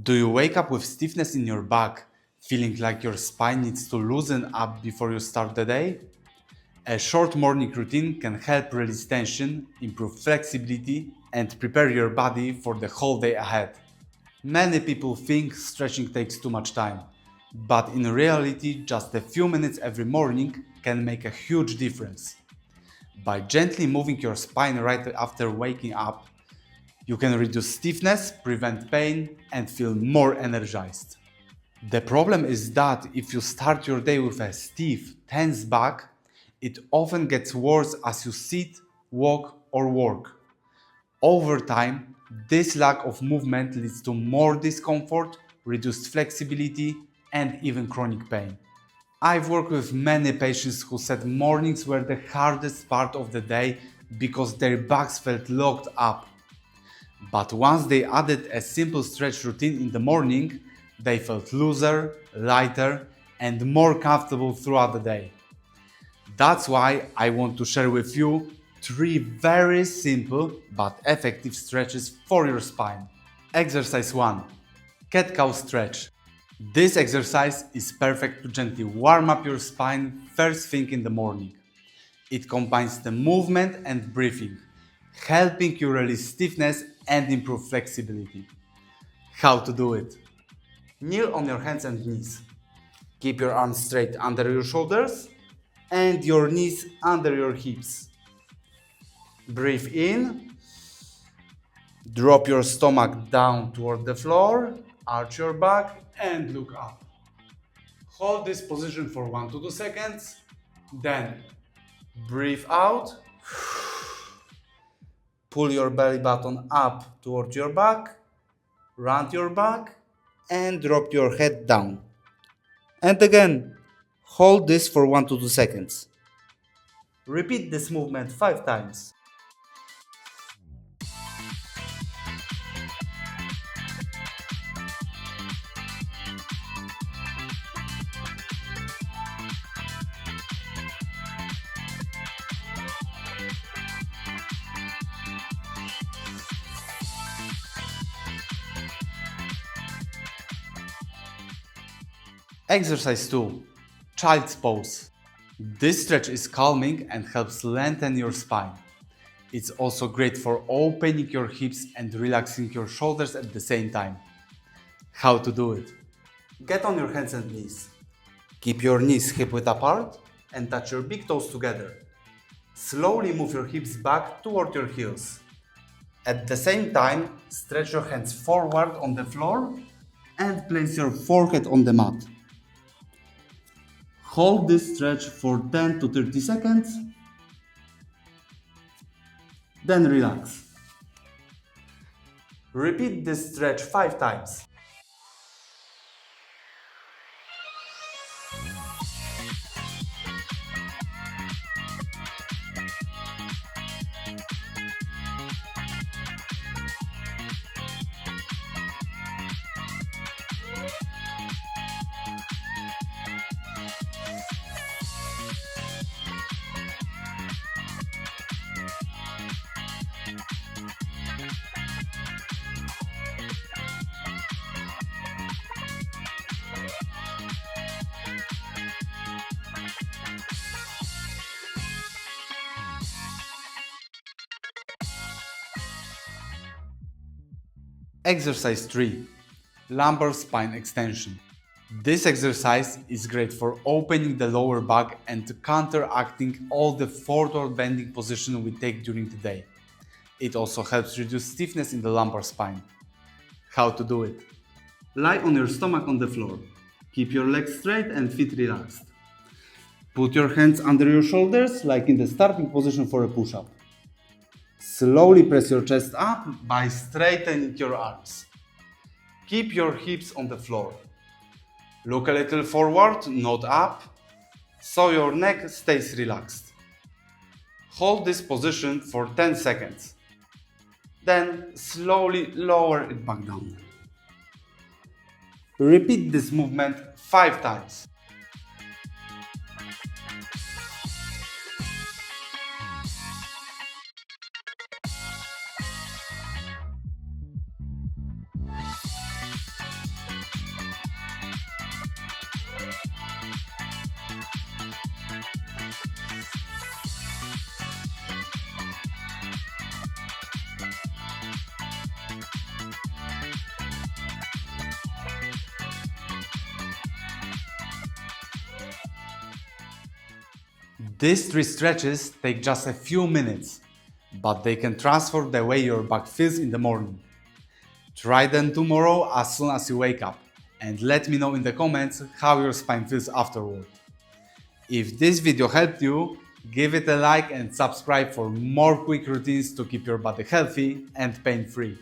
Do you wake up with stiffness in your back, feeling like your spine needs to loosen up before you start the day? A short morning routine can help release tension, improve flexibility, and prepare your body for the whole day ahead. Many people think stretching takes too much time, but in reality, just a few minutes every morning can make a huge difference. By gently moving your spine right after waking up, you can reduce stiffness, prevent pain, and feel more energized. The problem is that if you start your day with a stiff, tense back, it often gets worse as you sit, walk, or work. Over time, this lack of movement leads to more discomfort, reduced flexibility, and even chronic pain. I've worked with many patients who said mornings were the hardest part of the day because their backs felt locked up. But once they added a simple stretch routine in the morning, they felt looser, lighter, and more comfortable throughout the day. That's why I want to share with you 3 very simple but effective stretches for your spine. Exercise 1. Cat-cow stretch. This exercise is perfect to gently warm up your spine first thing in the morning. It combines the movement and breathing, helping you release stiffness and improve flexibility. How to do it? Kneel on your hands and knees. Keep your arms straight under your shoulders and your knees under your hips. Breathe in. Drop your stomach down toward the floor, arch your back and look up. Hold this position for 1 to 2 seconds. Then breathe out. Pull your belly button up toward your back, round your back, and drop your head down. And again, hold this for 1 to 2 seconds. Repeat this movement 5 times. Exercise 2. Child's pose. This stretch is calming and helps lengthen your spine. It's also great for opening your hips and relaxing your shoulders at the same time. How to do it? Get on your hands and knees. Keep your knees hip-width apart and touch your big toes together. Slowly move your hips back toward your heels. At the same time, stretch your hands forward on the floor and place your forehead on the mat. Hold this stretch for 10 to 30 seconds, then relax. Repeat this stretch 5 times. Exercise 3. Lumbar Spine Extension. This exercise is great for opening the lower back and counteracting all the forward bending position we take during the day. It also helps reduce stiffness in the lumbar spine. How to do it? Lie on your stomach on the floor. Keep your legs straight and feet relaxed. Put your hands under your shoulders like in the starting position for a push-up. Slowly press your chest up by straightening your arms. Keep your hips on the floor. Look a little forward, not up, so your neck stays relaxed. Hold this position for 10 seconds. Then slowly lower it back down. Repeat this movement 5 times. These 3 stretches take just a few minutes, but they can transform the way your back feels in the morning. Try them tomorrow as soon as you wake up, and let me know in the comments how your spine feels afterward. If this video helped you, give it a like and subscribe for more quick routines to keep your body healthy and pain-free.